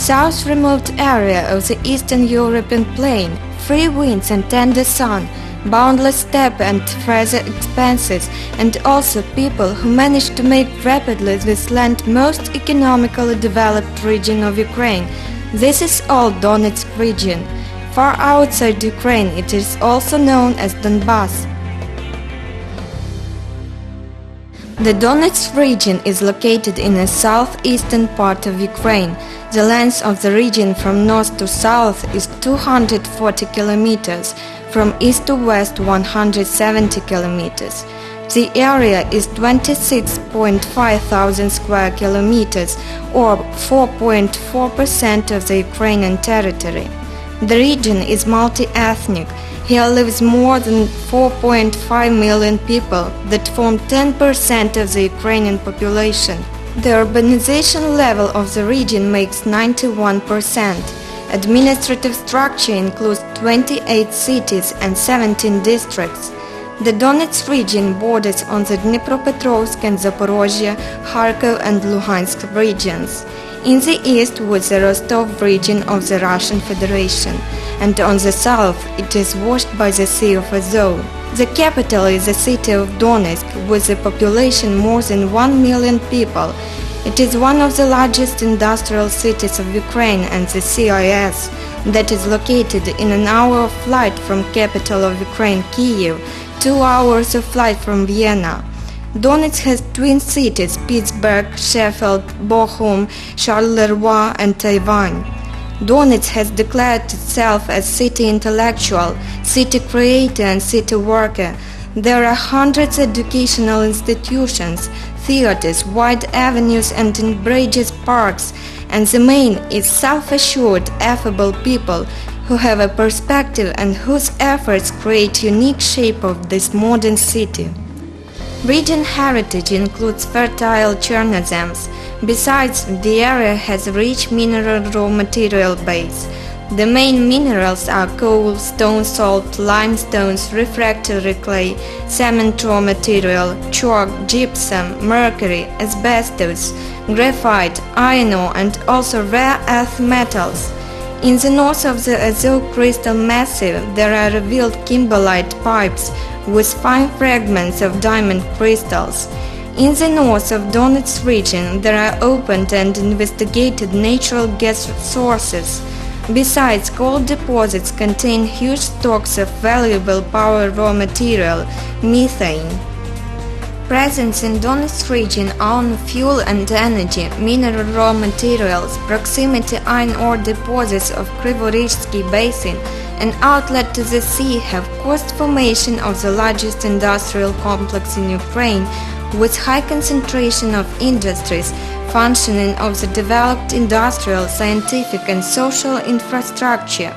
south remote area of the Eastern European plain, free winds and tender sun, boundless steppe and further expanses, and also people who managed to make rapidly this land most economically developed region of Ukraine. This is all Donetsk region. Far outside Ukraine it is also known as Donbass. The Donetsk region is located in the southeastern part of Ukraine. The length of the region from north to south is 240 kilometers, from east to west 170 kilometers. The area is 26.5 thousand square kilometers, or 4.4% of the Ukrainian territory. The region is multi-ethnic. Here lives more than 4.5 million people that form 10% of the Ukrainian population. The urbanization level of the region makes 91%. Administrative structure includes 28 cities and 17 districts. The Donetsk region borders on the Dnipropetrovsk and Zaporozhye, Kharkov and Luhansk regions. In the east with the Rostov region of the Russian Federation, and on the south it is washed by the Sea of Azov. The capital is the city of Donetsk, with a population more than 1 million people. It is one of the largest industrial cities of Ukraine and the CIS, that is located in an hour of flight from capital of Ukraine, Kyiv, 2 hours of flight from Vienna. Donetsk has twin cities, Pittsburgh, Sheffield, Bochum, Charleroi and Taiwan. Donetsk has declared itself as city intellectual, city creator and city worker. There are hundreds of educational institutions, theaters, wide avenues and umbrageous parks, and the main is self-assured, affable people who have a perspective and whose efforts create unique shape of this modern city. Region heritage includes fertile Chernozems. Besides, the area has a rich mineral raw material base. The main minerals are coal, stone salt, limestones, refractory clay, cement raw material, chalk, gypsum, mercury, asbestos, graphite, iron ore and also rare earth metals. In the north of the Azov crystal massif there are revealed kimberlite pipes with fine fragments of diamond crystals. In the north of Donetsk region there are opened and investigated natural gas sources. Besides, coal deposits contain huge stocks of valuable power raw material, methane. Presence in Donetsk region on fuel and energy, mineral raw materials, proximity iron ore deposits of Krivorizhsky basin, and outlet to the sea have caused formation of the largest industrial complex in Ukraine, with high concentration of industries, functioning of the developed industrial, scientific and social infrastructure.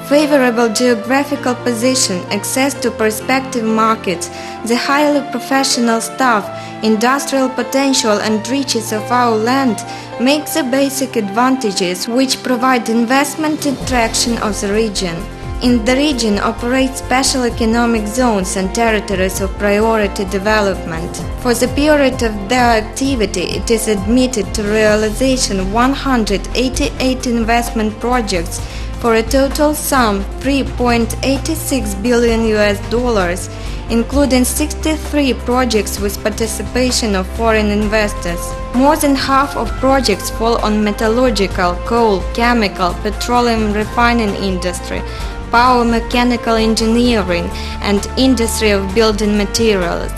Favorable geographical position, access to prospective markets, the highly professional staff, industrial potential and riches of our land make the basic advantages which provide investment attraction of the region. In the region operate special economic zones and territories of priority development. For the period of their activity, it is admitted to realization 188 investment projects for a total sum $3.86 billion, including 63 projects with participation of foreign investors. More than half of projects fall on metallurgical, coal, chemical, petroleum refining industry, power mechanical engineering, and industry of building materials.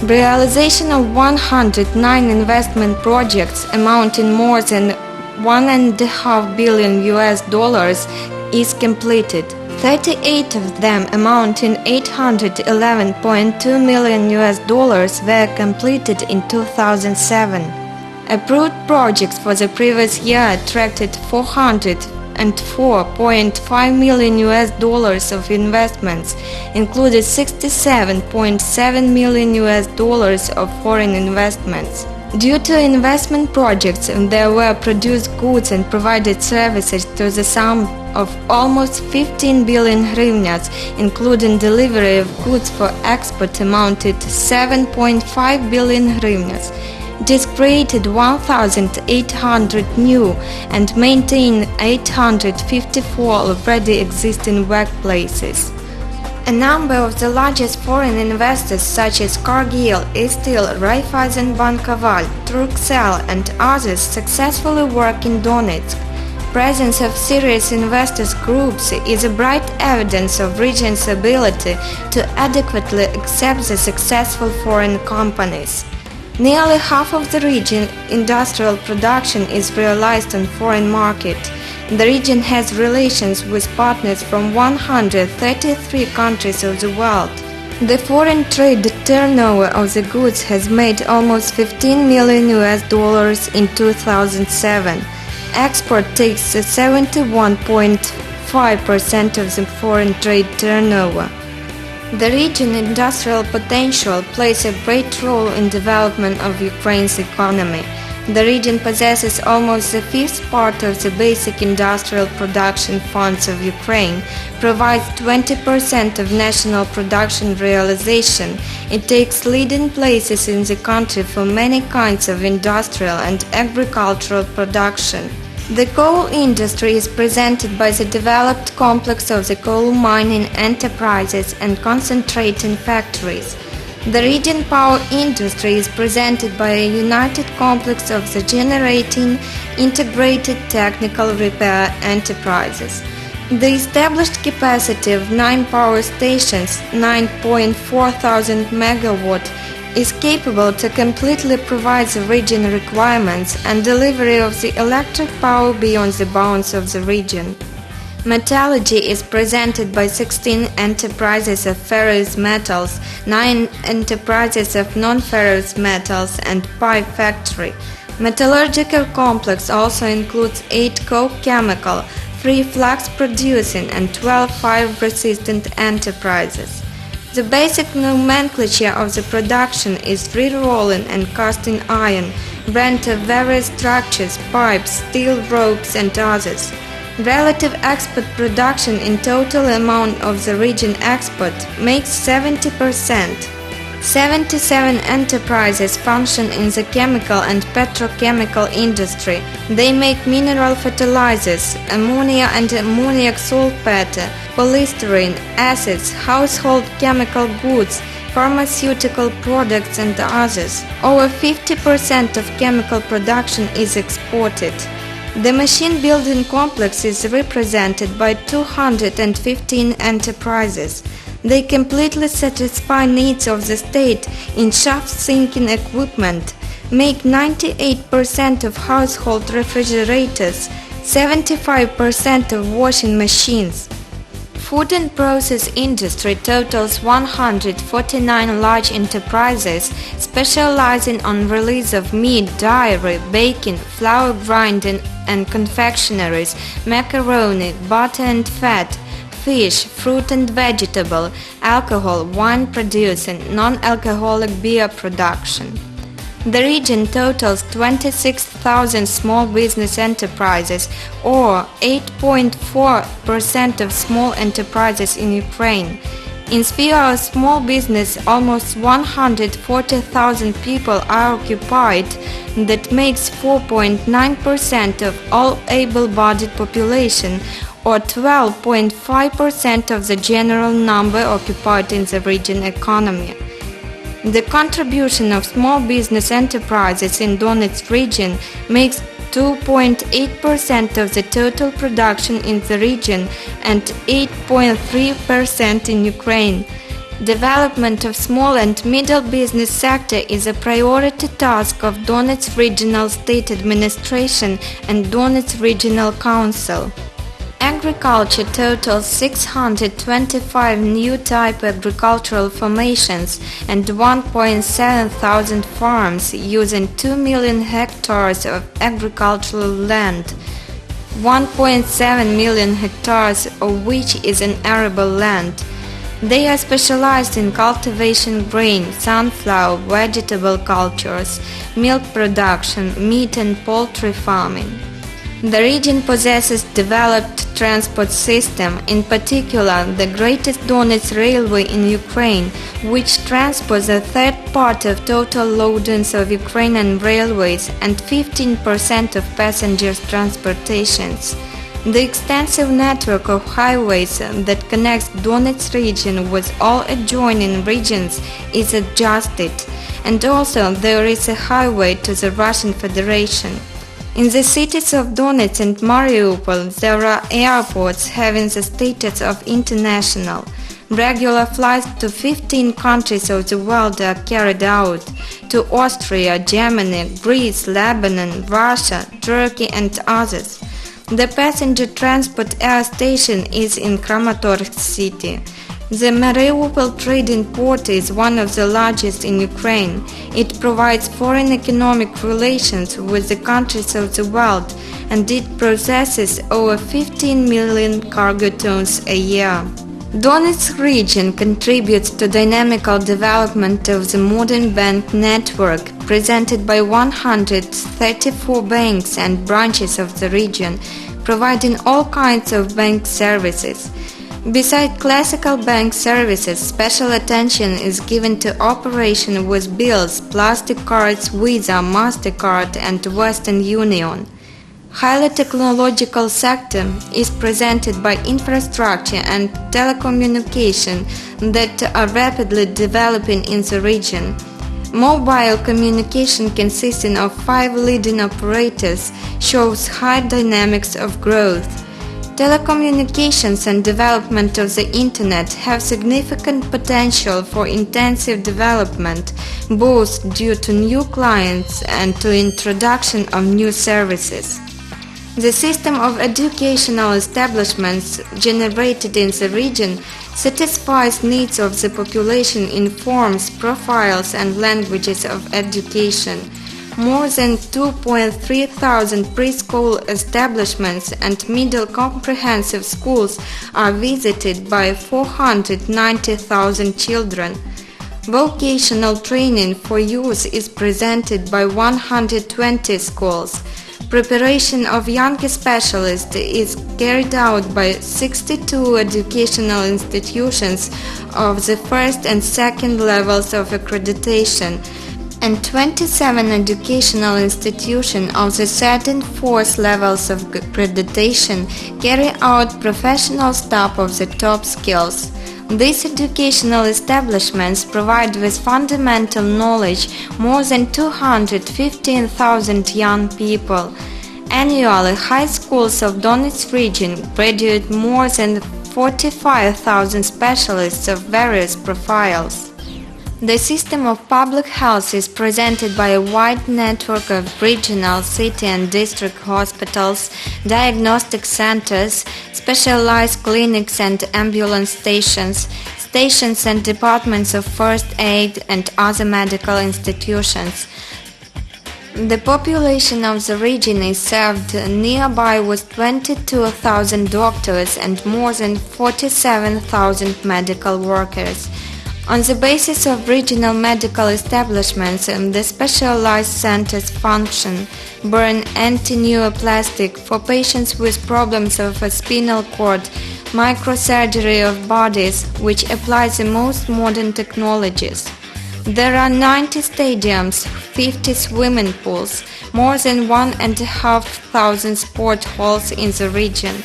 Realization of 109 investment projects amounting more than $1.5 billion is completed. 38 of them amounting $811.2 million were completed in 2007. Approved projects for the previous year attracted $404.5 million of investments, including $67.7 million of foreign investments. Due to investment projects, there were produced goods and provided services to the sum of almost 15 billion hryvnias, including delivery of goods for export amounted to 7.5 billion hryvnias. It has created 1,800 new and maintained 854 already existing workplaces. A number of the largest foreign investors such as Cargill, Estil, Raiffeisenbank Aval, Turkcell and others successfully work in Donetsk. Presence of serious investors groups is a bright evidence of region's ability to adequately accept the successful foreign companies. Nearly half of the region's industrial production is realized on foreign market. The region has relations with partners from 133 countries of the world. The foreign trade turnover of the goods has made almost $15 million in 2007. Export takes 71.5% of the foreign trade turnover. The region's industrial potential plays a great role in development of Ukraine's economy. The region possesses almost the fifth part of the basic industrial production funds of Ukraine, provides 20% of national production realization. It takes leading places in the country for many kinds of industrial and agricultural production. The coal industry is presented by the developed complex of the coal mining enterprises and concentrating factories. The region power industry is presented by a united complex of the generating, integrated technical repair enterprises. The established capacity of 9 power stations, 9.4 thousand megawatt, is capable to completely provide the region requirements and delivery of the electric power beyond the bounds of the region. Metallurgy is presented by 16 enterprises of ferrous metals, 9 enterprises of non-ferrous metals and pipe factory. Metallurgical complex also includes 8 coke chemical, 3 flax producing and 12 fire-resistant enterprises. The basic nomenclature of the production is re-rolling and casting iron, rent of various structures, pipes, steel ropes and others. Relative export production in total amount of the region export makes 70%. 77 enterprises function in the chemical and petrochemical industry. They make mineral fertilizers, ammonia and ammoniac sulfate, polystyrene, acids, household chemical goods, pharmaceutical products and others. Over 50% of chemical production is exported. The machine building complex is represented by 215 enterprises. They completely satisfy needs of the state in shaft sinking equipment, make 98% of household refrigerators, 75% of washing machines. Food and process industry totals 149 large enterprises specializing on release of meat, dairy, baking, flour grinding and confectionaries, macaroni, butter and fat, fish, fruit and vegetable, alcohol, wine producing, non-alcoholic beer production. The region totals 26,000 small business enterprises, or 8.4% of small enterprises in Ukraine. In sphere of small business, almost 140,000 people are occupied, that makes 4.9% of all able-bodied population, or 12.5% of the general number occupied in the region economy. The contribution of small business enterprises in Donetsk region makes 2.8% of the total production in the region and 8.3% in Ukraine. Development of small and middle business sector is a priority task of Donetsk Regional State Administration and Donetsk Regional Council. Agriculture totals 625 new type agricultural formations and 1.7 thousand farms using 2 million hectares of agricultural land, 1.7 million hectares of which is in arable land. They are specialized in cultivation grain, sunflower, vegetable cultures, milk production, meat and poultry farming. The region possesses developed transport system, in particular the greatest Donetsk railway in Ukraine, which transports a third part of total loadings of Ukrainian railways and 15% of passengers transportations. The extensive network of highways that connects Donetsk region with all adjoining regions is adjusted, and also there is a highway to the Russian Federation. In the cities of Donetsk and Mariupol, there are airports having the status of international. Regular flights to 15 countries of the world are carried out, to Austria, Germany, Greece, Lebanon, Russia, Turkey and others. The passenger transport air station is in Kramatorsk city. The Mariupol trading port is one of the largest in Ukraine. It provides foreign economic relations with the countries of the world, and it processes over 15 million cargo tons a year. Donetsk region contributes to dynamical development of the modern bank network, presented by 134 banks and branches of the region, providing all kinds of bank services. Besides classical bank services, special attention is given to operation with bills, plastic cards, Visa, MasterCard and Western Union. Highly technological sector is presented by infrastructure and telecommunication that are rapidly developing in the region. Mobile communication consisting of 5 leading operators shows high dynamics of growth. Telecommunications and development of the Internet have significant potential for intensive development, both due to new clients and to introduction of new services. The system of educational establishments generated in the region satisfies needs of the population in forms, profiles and languages of education. More than 2,300 preschool establishments and middle comprehensive schools are visited by 490,000 children. Vocational training for youth is presented by 120 schools. Preparation of young specialists is carried out by 62 educational institutions of the first and second levels of accreditation, and 27 educational institutions of the third and fourth levels of accreditation carry out professional staff of the top skills. These educational establishments provide with fundamental knowledge more than 215,000 young people. Annually, high schools of Donetsk region graduate more than 45,000 specialists of various profiles. The system of public health is presented by a wide network of regional, city and district hospitals, diagnostic centers, specialized clinics and ambulance stations, stations and departments of first aid and other medical institutions. The population of the region is served nearby with 22,000 doctors and more than 47,000 medical workers. On the basis of regional medical establishments, the specialized centers function, burn anti-neoplastic for patients with problems of a spinal cord, microsurgery of bodies, which applies the most modern technologies. There are 90 stadiums, 50 swimming pools, more than 1,500 sport halls in the region.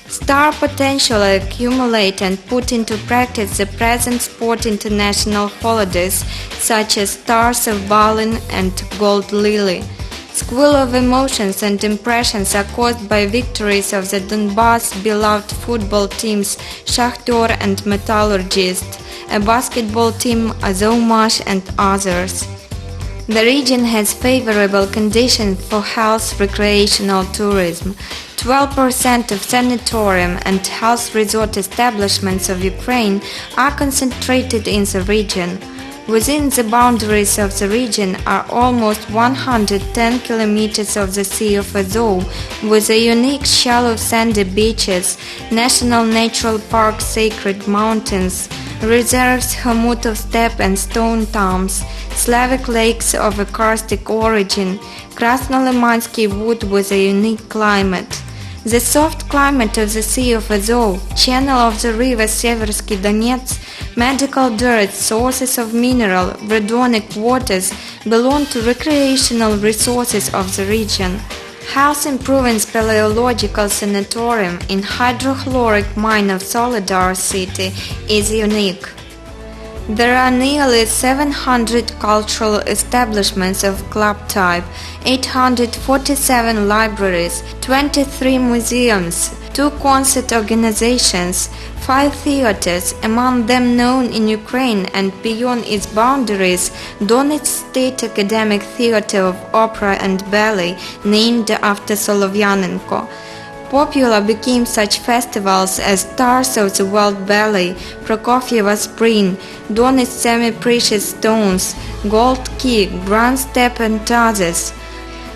Star potential accumulate and put into practice the present sport international holidays such as Stars of Berlin and Gold Lily. Squall of emotions and impressions are caused by victories of the Donbass beloved football teams Shakhtar and Metallurgist, a basketball team Azovmash and others. The region has favorable conditions for health recreational tourism. 12% of sanatorium and health resort establishments of Ukraine are concentrated in the region. Within the boundaries of the region are almost 110 kilometers of the Sea of Azov, with a unique shallow sandy beaches, national natural park Sacred Mountains, reserves Homutov steppe and stone towns, Slavic lakes of a karstic origin, Krasnolimansky wood with a unique climate. The soft climate of the Sea of Azov, channel of the river Seversky Donetsk, medical dirt, sources of mineral, redonic waters belong to recreational resources of the region. Health improving speleological sanatorium in hydrochloric mine of Solidar city is unique. There are nearly 700 cultural establishments of club type, 847 libraries, 23 museums, 2 concert organizations, 5 theaters, among them known in Ukraine and beyond its boundaries, Donetsk State Academic Theater of Opera and Ballet, named after Solovyanenko. Popular became such festivals as Stars of the World Ballet, Prokofiev Spring, Donetsk Semi-Precious Stones, Gold Key, Grand Step and others.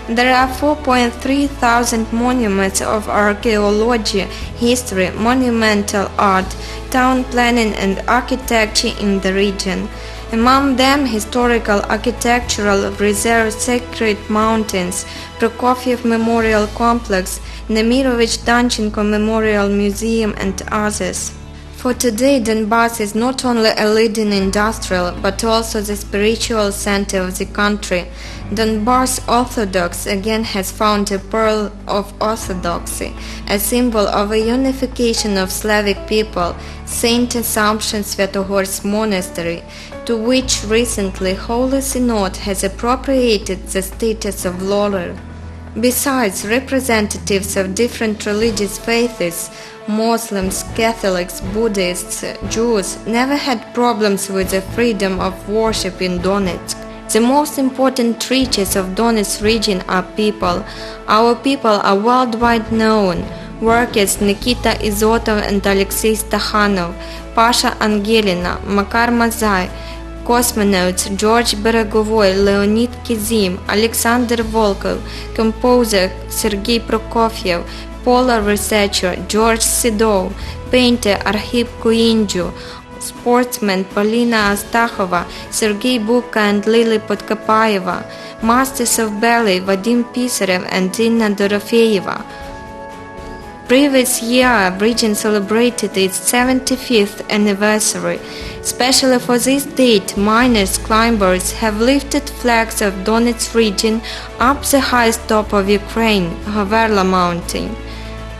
There are 4.3 thousand monuments of archaeology, history, monumental art, town planning and architecture in the region. Among them, historical architectural reserve Sacred Mountains, Prokofiev Memorial Complex, Nemirovich Danchenko Memorial Museum and others. For today, Donbass is not only a leading industrial, but also the spiritual center of the country. Donbass Orthodox again has found a pearl of orthodoxy, a symbol of a unification of Slavic people, Saint Assumption Svetogorsk Monastery, to which recently Holy Synod has appropriated the status of laurel. Besides, representatives of different religious faiths, Muslims, Catholics, Buddhists, Jews, never had problems with the freedom of worship in Donetsk. The most important treasures of Donetsk region are people. Our people are worldwide known. Workers Nikita Izotov and Alexei Stakhanov, Pasha Angelina, Makar Mazai, cosmonauts George Beregovoy, Leonid Kizim, Alexander Volkov, composer Sergei Prokofiev, polar researcher George Sidov, painter Arkhip Kuinju, sportsmen Polina Astahova, Sergei Bubka and Lily Podkopayeva, masters of ballet Vadim Pisarev and Dina Dorofeeva. Previous year, region celebrated its 75th anniversary. Especially for this date, miners, climbers have lifted flags of Donetsk region up the highest top of Ukraine, Hoverla Mountain.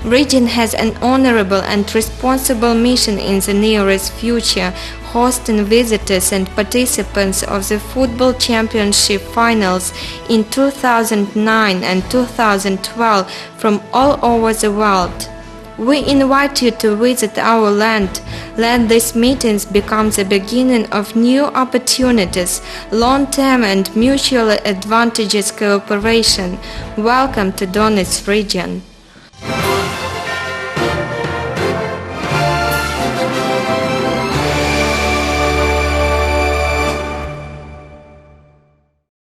Region has an honorable and responsible mission in the nearest future, hosting visitors and participants of the football championship finals in 2009 and 2012 from all over the world. We invite you to visit our land. Let these meetings become the beginning of new opportunities, long-term and mutually advantageous cooperation. Welcome to Donetsk region.